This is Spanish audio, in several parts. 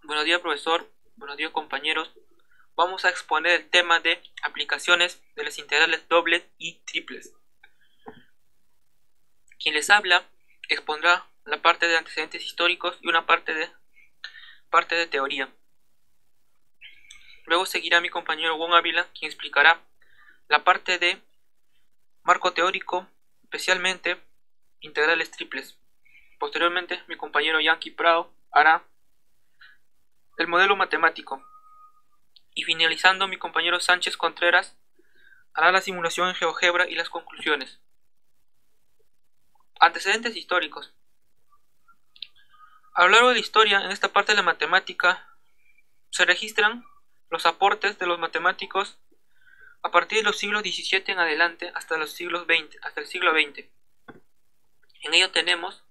Buenos días, profesor. Buenos días, compañeros. Vamos a exponer el tema de aplicaciones de las integrales dobles y triples. Quien les habla expondrá la parte de antecedentes históricos y una parte de teoría. Luego seguirá mi compañero Juan Ávila, quien explicará la parte de marco teórico, especialmente integrales triples. Posteriormente, mi compañero Yankee Prado hará el modelo matemático. Y finalizando, mi compañero Sánchez Contreras hará la simulación en GeoGebra y las conclusiones. Antecedentes históricos. A lo largo de la historia, en esta parte de la matemática, se registran los aportes de los matemáticos a partir de los siglos XVII en adelante hasta el siglo XX. En ello tenemos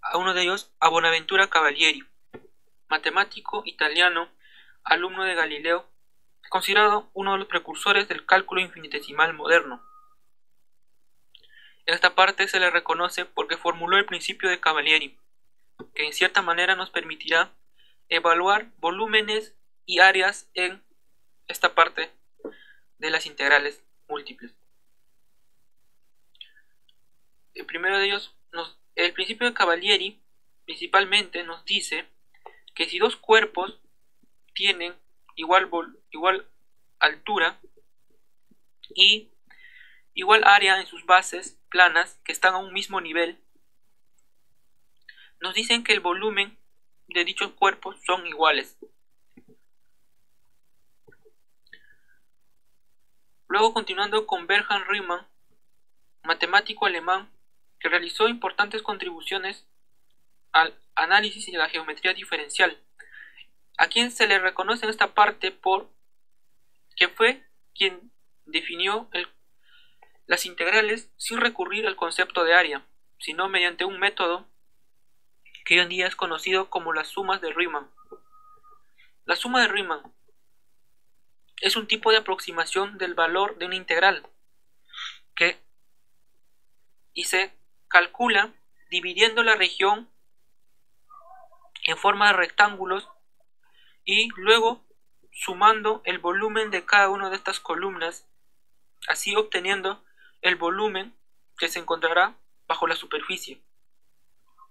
a uno de ellos, a Bonaventura Cavalieri, matemático italiano, alumno de Galileo, considerado uno de los precursores del cálculo infinitesimal moderno. En esta parte se le reconoce porque formuló el principio de Cavalieri, que en cierta manera nos permitirá evaluar volúmenes y áreas en esta parte de las integrales múltiples. El primero de ellos, el principio de Cavalieri principalmente nos dice que si dos cuerpos tienen igual altura y igual área en sus bases planas que están a un mismo nivel, nos dicen que el volumen de dichos cuerpos son iguales. Luego, continuando con Bernhard Riemann, matemático alemán que realizó importantes contribuciones al análisis y a la geometría diferencial, a quien se le reconoce en esta parte por que fue quien definió las integrales sin recurrir al concepto de área, sino mediante un método que hoy en día es conocido como las sumas de Riemann. La suma de Riemann es un tipo de aproximación del valor de una integral y se calcula dividiendo la región en forma de rectángulos y luego sumando el volumen de cada una de estas columnas, así obteniendo el volumen que se encontrará bajo la superficie.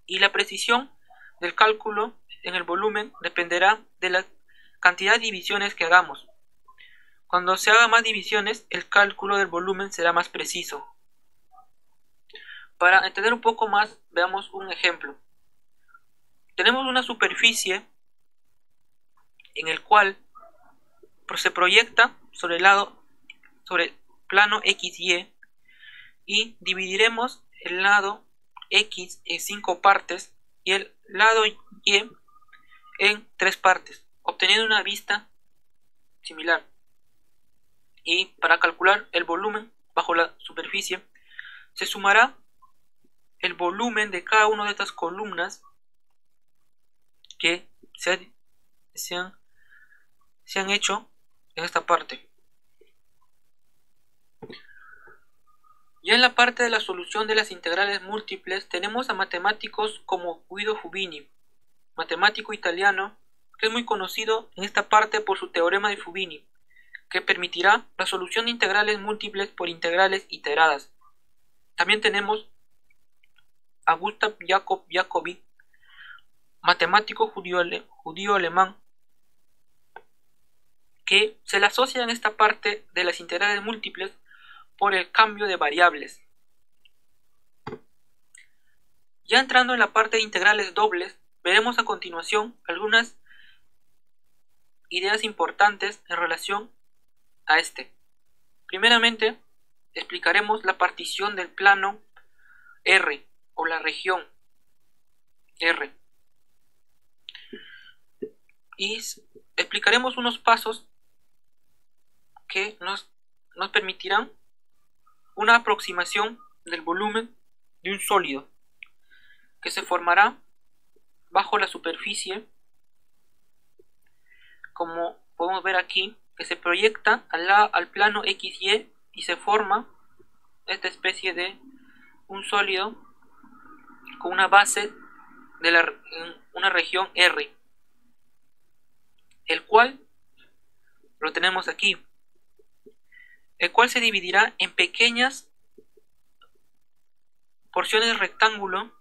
Y la precisión del cálculo en el volumen dependerá de la cantidad de divisiones que hagamos. Cuando se haga más divisiones, el cálculo del volumen será más preciso. Para entender un poco más, veamos un ejemplo. Tenemos una superficie en el cual se proyecta sobre el plano XY y dividiremos el lado X en 5 partes y el lado Y en 3 partes, obteniendo una vista similar. Y para calcular el volumen bajo la superficie, se sumará el volumen de cada una de estas columnas que se han hecho en esta parte. Ya en la parte de la solución de las integrales múltiples tenemos a matemáticos como Guido Fubini, matemático italiano que es muy conocido en esta parte por su teorema de Fubini, que permitirá la solución de integrales múltiples por integrales iteradas. También tenemos a Gustav Jakob Jacobi, matemático judío alemán, que se le asocia en esta parte de las integrales múltiples por el cambio de variables. Ya entrando en la parte de integrales dobles, veremos a continuación algunas ideas importantes en relación a este. Primeramente, explicaremos la partición del plano R o la región R. Y explicaremos unos pasos que nos permitirán una aproximación del volumen de un sólido que se formará bajo la superficie, como podemos ver aquí, que se proyecta al plano XY y se forma esta especie de un sólido con una base de una región R. el cual lo tenemos aquí, el cual se dividirá en pequeñas porciones de rectángulo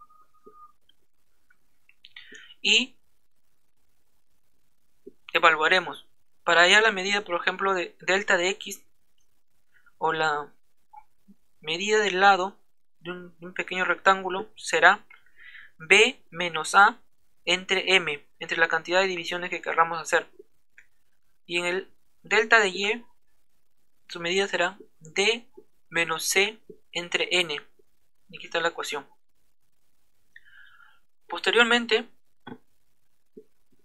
y evaluaremos. Para hallar la medida, por ejemplo, de delta de x, o la medida del lado de un pequeño rectángulo, será b menos a entre m, entre la cantidad de divisiones que querramos hacer. Y en el delta de y, su medida será d menos c entre n. Y aquí está la ecuación. Posteriormente,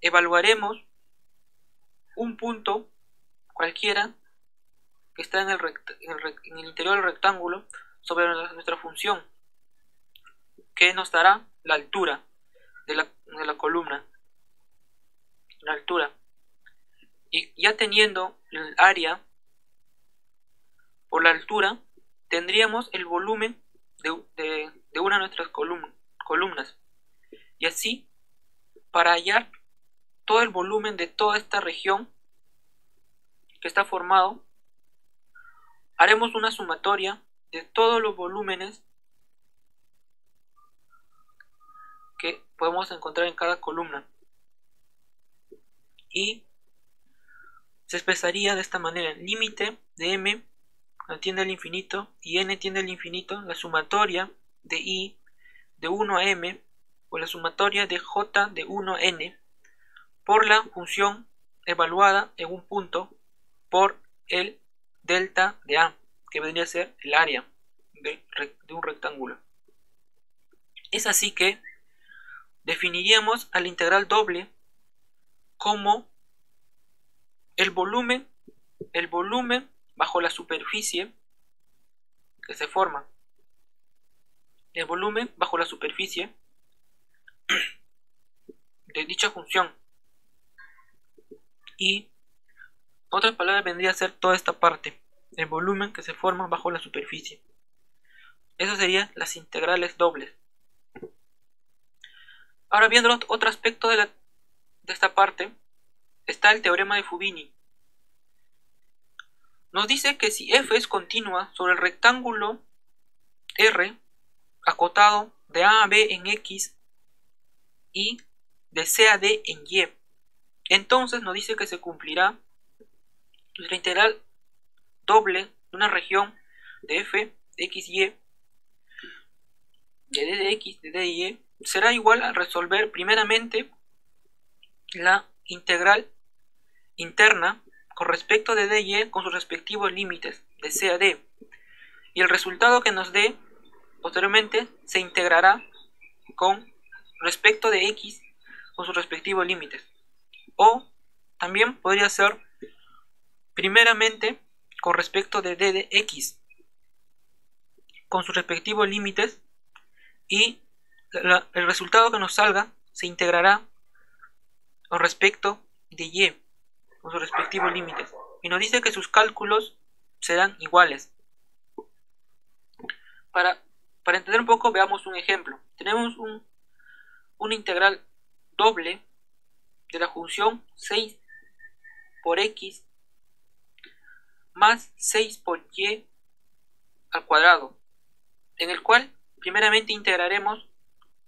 evaluaremos un punto cualquiera que está en el interior del rectángulo sobre nuestra función, que nos dará la altura de la columna. La altura. Y ya teniendo el área por la altura, tendríamos el volumen de una de nuestras columnas. Y así, para hallar todo el volumen de toda esta región que está formado, haremos una sumatoria de todos los volúmenes que podemos encontrar en cada columna. Y se expresaría de esta manera: el límite de m tiende al infinito y n tiende al infinito, la sumatoria de i de 1 a m, o la sumatoria de j de 1 a n, por la función evaluada en un punto por el delta de a, que vendría a ser el área de un rectángulo. Es así que definiríamos a la integral doble como el volumen bajo la superficie que se forma, el volumen bajo la superficie de dicha función, y otras palabras vendría a ser toda esta parte, el volumen que se forma bajo la superficie. Eso serían las integrales dobles. Ahora, viendo otro aspecto de esta parte, está el teorema de Fubini. Nos dice que si f es continua sobre el rectángulo R acotado de a a b en x y de c a d en y, entonces nos dice que se cumplirá la integral doble de una región de f de x y, de d de x, de d de y, será igual a resolver primeramente la integral interna con respecto de d y y con sus respectivos límites de c a d, y el resultado que nos dé posteriormente se integrará con respecto de x con sus respectivos límites. O también podría ser primeramente con respecto de d de x con sus respectivos límites, y el resultado que nos salga se integrará con respecto de y con sus respectivos límites, y nos dice que sus cálculos serán iguales. Para entender un poco, veamos un ejemplo. Tenemos una integral doble de la función 6 por x más 6 por y al cuadrado, en el cual primeramente integraremos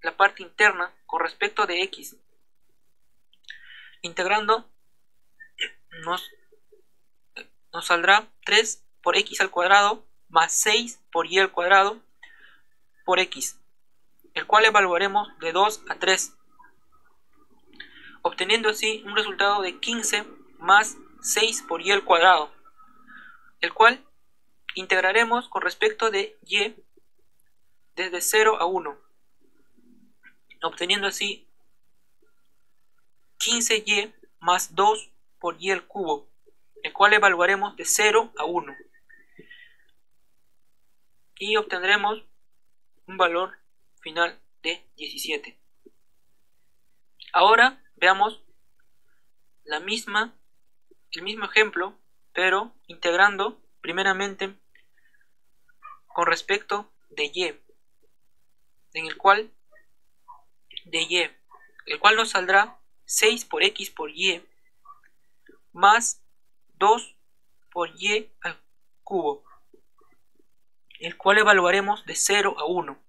la parte interna con respecto de x. Integrando nos saldrá 3 por x al cuadrado más 6 por y al cuadrado por x, el cual evaluaremos de 2 a 3, obteniendo así un resultado de 15 más 6 por y al cuadrado, el cual integraremos con respecto de y desde 0 a 1, obteniendo así 15y más 2 por y al cubo, el cual evaluaremos de 0 a 1, y obtendremos un valor final de 17. Ahora veamos el mismo ejemplo, pero integrando primeramente con respecto de y, en el cual nos saldrá 6 por x por y más 2 por y al cubo, el cual evaluaremos de 0 a 1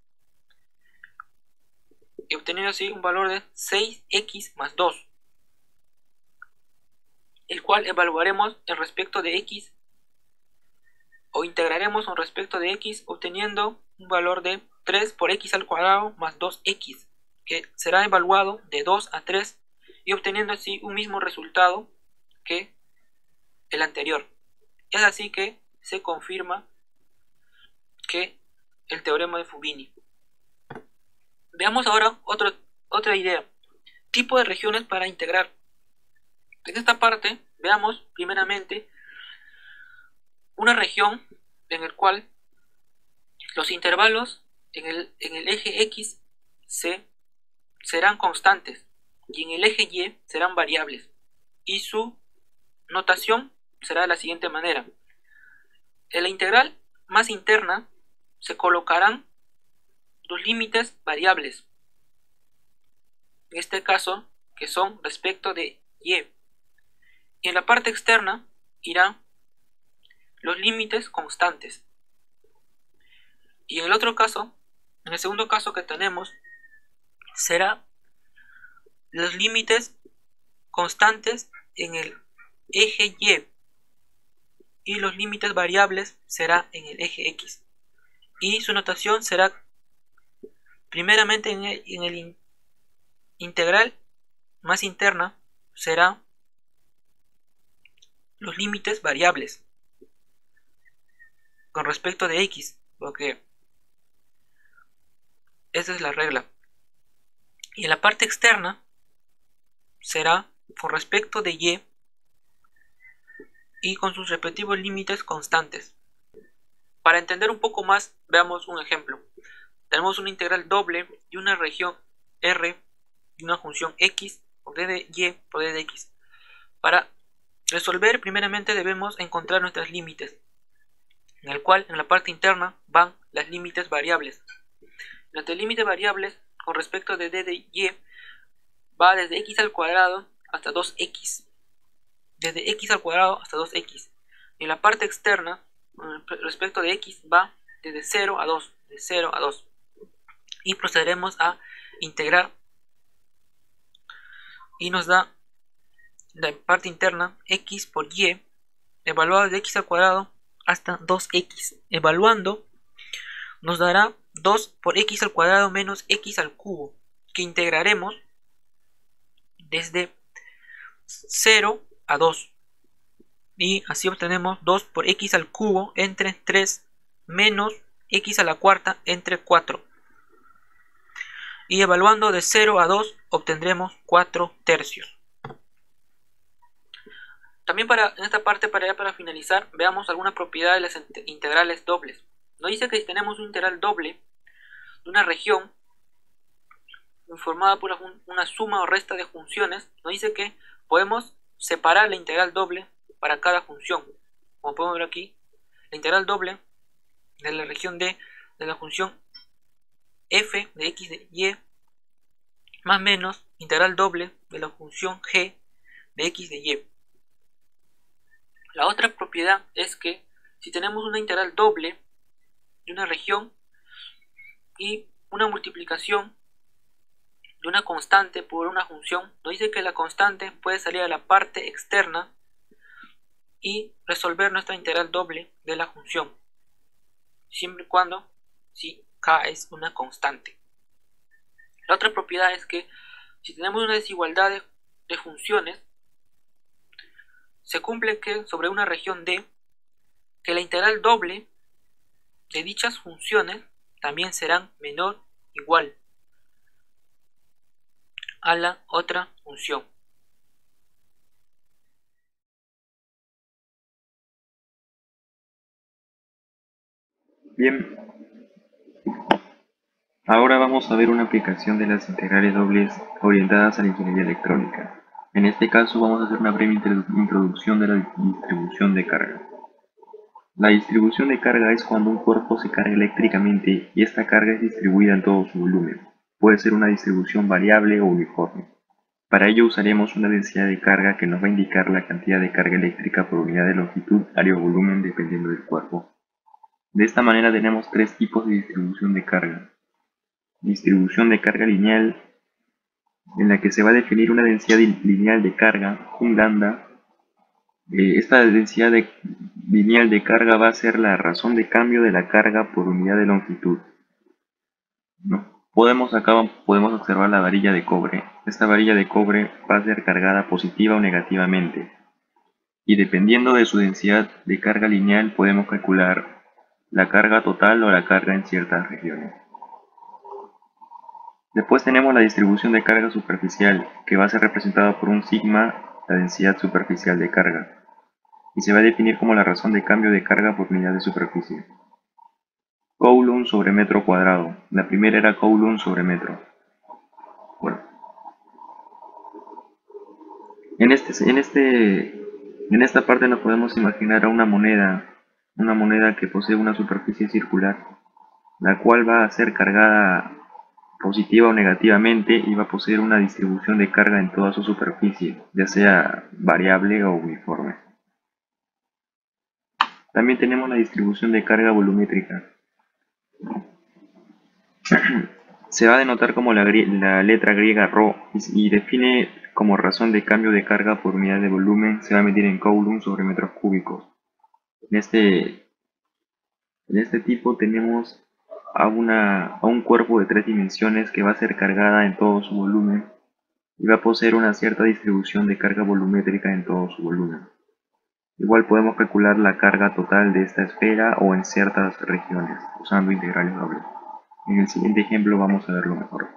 y obteniendo así un valor de 6x más 2, el cual evaluaremos en respecto de x o integraremos en respecto de x obteniendo un valor de 3 por x al cuadrado más 2x, que será evaluado de 2 a 3 y obteniendo así un mismo resultado que el anterior. Es así que se confirma que el teorema de Fubini. Veamos ahora otra idea, tipo de regiones para integrar. En esta parte veamos primeramente una región en la cual los intervalos en el eje X serán constantes y en el eje Y serán variables, y su notación será de la siguiente manera. En la integral más interna se colocarán los límites variables, en este caso que son respecto de Y, y en la parte externa irán los límites constantes. Y en el otro caso, en el segundo caso que tenemos, será los límites constantes en el eje y los límites variables será en el eje X. Y su notación será primeramente en el integral más interna será los límites variables con respecto de X, porque esa es la regla. Y en la parte externa será con respecto de y con sus respectivos límites constantes. Para entender un poco más, veamos un ejemplo. Tenemos una integral doble y una región R y una función x por d de y por d de x. Para resolver, primeramente debemos encontrar nuestros límites, en el cual en la parte interna van las límites variables. Nuestros límites variables con respecto de d de y va desde x al cuadrado hasta 2x. Desde x al cuadrado hasta 2x. Y en la parte externa, respecto de x, va desde 0 a 2. De 0 a 2. Y procederemos a integrar. Y nos da la parte interna x por y, evaluado de x al cuadrado hasta 2x. Evaluando, nos dará 2 por x al cuadrado menos x al cubo, que integraremos desde 0 a 2. Y así obtenemos 2 por x al cubo entre 3 menos x a la cuarta entre 4. Y evaluando de 0 a 2 obtendremos 4 tercios. También en esta parte, para finalizar, veamos algunas propiedades de las integrales dobles. Nos dice que si tenemos un integral doble de una región formada por una suma o resta de funciones, nos dice que podemos separar la integral doble para cada función. Como podemos ver aquí, la integral doble de la región D de la función f de x de y más menos integral doble de la función g de x de y. La otra propiedad es que si tenemos una integral doble de una región y una multiplicación de una constante por una función, nos dice que la constante puede salir a la parte externa y resolver nuestra integral doble de la función, siempre y cuando si k es una constante. La otra propiedad es que si tenemos una desigualdad de funciones, se cumple que sobre una región D, que la integral doble de dichas funciones también serán menor o igual a la otra función. Bien, ahora vamos a ver una aplicación de las integrales dobles orientadas a la ingeniería electrónica. En este caso vamos a hacer una breve introducción de la distribución de carga. La distribución de carga es cuando un cuerpo se carga eléctricamente y esta carga es distribuida en todo su volumen. Puede ser una distribución variable o uniforme. Para ello usaremos una densidad de carga que nos va a indicar la cantidad de carga eléctrica por unidad de longitud, área o volumen dependiendo del cuerpo. De esta manera tenemos tres tipos de distribución de carga. Distribución de carga lineal, en la que se va a definir una densidad lineal de carga, un lambda. Esta densidad lineal de carga va a ser la razón de cambio de la carga por unidad de longitud. Acá podemos observar la varilla de cobre. Esta varilla de cobre va a ser cargada positiva o negativamente. Y dependiendo de su densidad de carga lineal podemos calcular la carga total o la carga en ciertas regiones. Después tenemos la distribución de carga superficial, que va a ser representada por un sigma, la densidad superficial de carga, y se va a definir como la razón de cambio de carga por unidad de superficie. Coulomb sobre metro cuadrado. La primera era Coulomb sobre metro. Bueno, en esta parte nos podemos imaginar a una moneda que posee una superficie circular, la cual va a ser cargada positiva o negativamente y va a poseer una distribución de carga en toda su superficie, ya sea variable o uniforme. También tenemos la distribución de carga volumétrica. Se va a denotar como la letra griega ρ y define como razón de cambio de carga por unidad de volumen. Se va a medir en coulomb sobre metros cúbicos. En este tipo tenemos a un cuerpo de 3 dimensiones que va a ser cargada en todo su volumen y va a poseer una cierta distribución de carga volumétrica en todo su volumen. Igual podemos calcular la carga total de esta esfera o en ciertas regiones usando integrales dobles. En el siguiente ejemplo vamos a verlo mejor.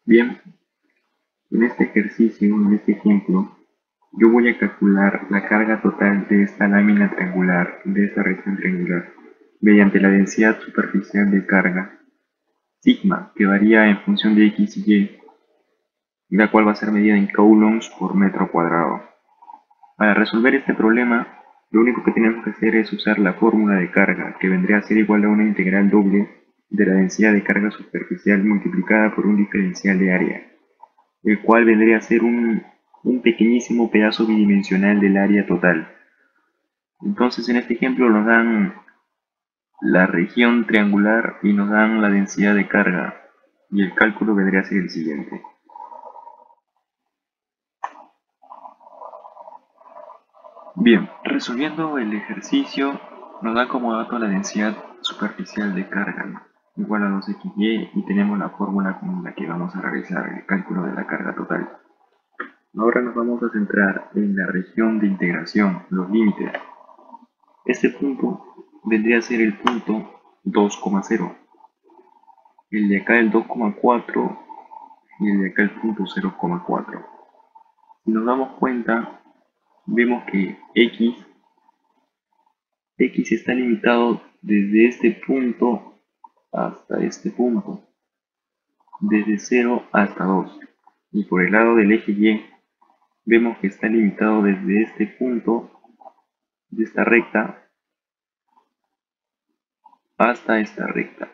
Bien, en este ejercicio, en este ejemplo, yo voy a calcular la carga total de esta lámina triangular, de esta región triangular, mediante la densidad superficial de carga, sigma, que varía en función de x y y, la cual va a ser medida en coulombs por metro cuadrado. Para resolver este problema, lo único que tenemos que hacer es usar la fórmula de carga, que vendría a ser igual a una integral doble de la densidad de carga superficial multiplicada por un diferencial de área, el cual vendría a ser un pequeñísimo pedazo bidimensional del área total. Entonces en este ejemplo nos dan la región triangular y nos dan la densidad de carga, y el cálculo vendría a ser el siguiente. Bien, resolviendo el ejercicio, nos da como dato la densidad superficial de carga, igual a 2xy, y tenemos la fórmula con la que vamos a realizar el cálculo de la carga total. Ahora nos vamos a centrar en la región de integración, los límites. Este punto vendría a ser el punto 2,0, el de acá el 2,4 y el de acá el punto 0,4. Si nos damos cuenta, vemos que x está limitado desde este punto hasta este punto, desde 0 hasta 2. Y por el lado del eje y, vemos que está limitado desde este punto, de esta recta, hasta esta recta.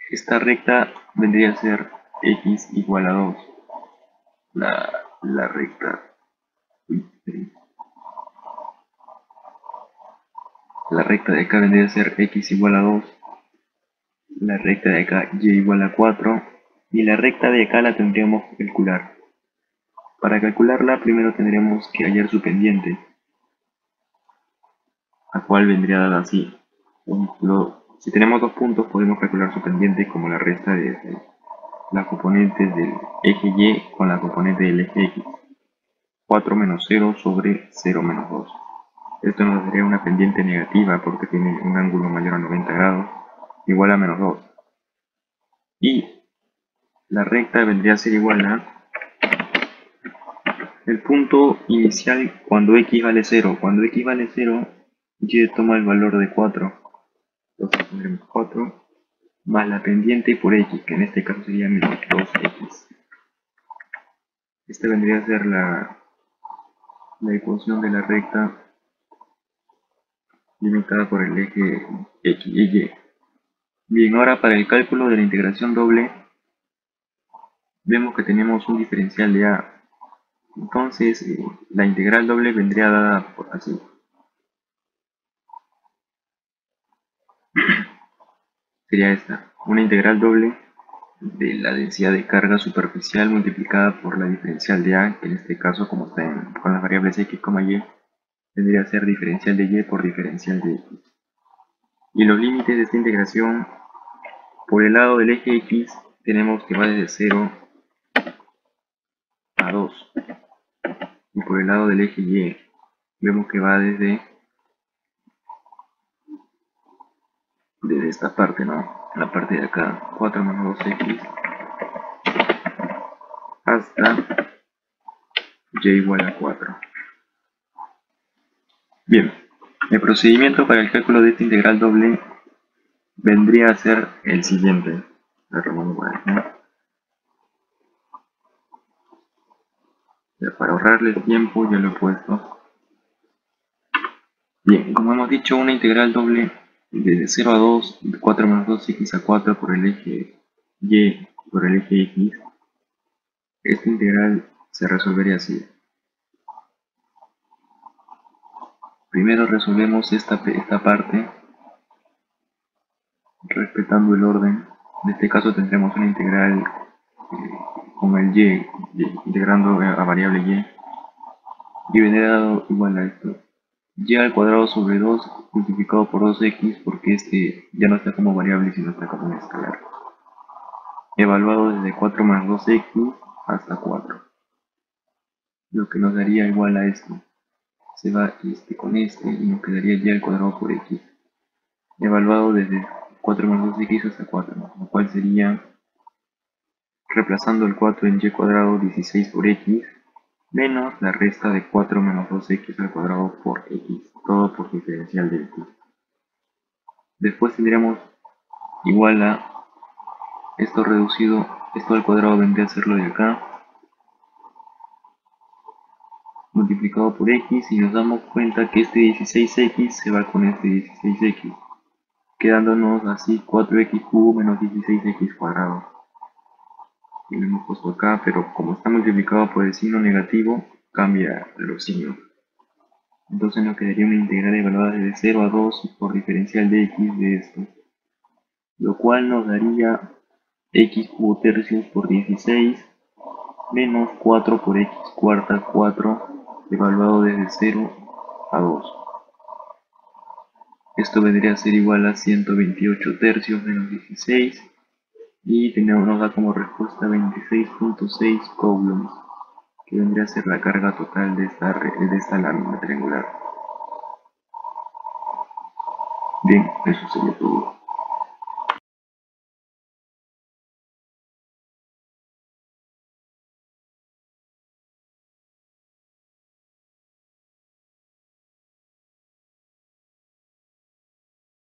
Esta recta vendría a ser x igual a 2. La recta. La recta de acá vendría a ser x igual a 2. La recta de acá y igual a 4. Y la recta de acá la tendríamos que calcular. Para calcularla primero tendremos que hallar su pendiente, la cual vendría dada así. Si tenemos dos puntos podemos calcular su pendiente como la resta de las componentes del eje y con la componente del eje x. 4 menos 0 sobre 0 menos 2. Esto nos daría una pendiente negativa porque tiene un ángulo mayor a 90 grados, igual a menos 2. Y la recta vendría a ser igual a el punto inicial cuando x vale 0. Cuando x vale 0, y toma el valor de 4. Entonces tendremos 4 más la pendiente por x, que en este caso sería menos 2x. Esta vendría a ser la ecuación de la recta limitada por el eje x y y. Bien, ahora para el cálculo de la integración doble, vemos que tenemos un diferencial de a. Entonces, la integral doble vendría dada por así. Sería esta, una integral doble de la densidad de carga superficial multiplicada por la diferencial de a, que en este caso, como está con las variables x, y, vendría a ser diferencial de y por diferencial de x. Y los límites de esta integración, por el lado del eje x, tenemos que va desde 0 a 2. Y por el lado del eje y, vemos que va desde esta parte, ¿no? La parte de acá, 4 menos 2x, hasta y igual a 4. Bien, el procedimiento para el cálculo de esta integral doble vendría a ser el siguiente. Para ahorrarle tiempo ya lo he puesto. Bien, como hemos dicho, una integral doble de 0 a 2, de 4 menos 2x a 4 por el eje y por el eje x. Esta integral se resolvería así. Primero resolvemos esta parte respetando el orden. En este caso tendremos una integral con el y, integrando a variable y vendrá dado igual a esto. Y al cuadrado sobre 2 multiplicado por 2x, porque este ya no está como variable sino está como un escalar. Evaluado desde 4 más 2x hasta 4. Lo que nos daría igual a esto. Se va este con este y nos quedaría y al cuadrado por x. Evaluado desde 4 más 2x hasta 4, lo cual sería, reemplazando el 4 en y cuadrado, 16 por x, menos la resta de 4 menos 2x al cuadrado por x, todo por diferencial de x. Después tendríamos igual a esto reducido, esto al cuadrado vendría a ser lo de acá, multiplicado por x, y nos damos cuenta que este 16x se va con este 16x, quedándonos así 4x cubo menos 16x cuadrado. Y lo hemos puesto acá, pero como está multiplicado por el signo negativo, cambia los signos. Entonces nos quedaría una integral evaluada desde 0 a 2 por diferencial de x de esto, lo cual nos daría x cubo tercios por 16 menos 4 por x cuarta 4 evaluado desde 0 a 2. Esto vendría a ser igual a 128 tercios menos 16 y nos da como respuesta 26.6 coulombs, que vendría a ser la carga total de esta lámina triangular. Bien, eso sería todo.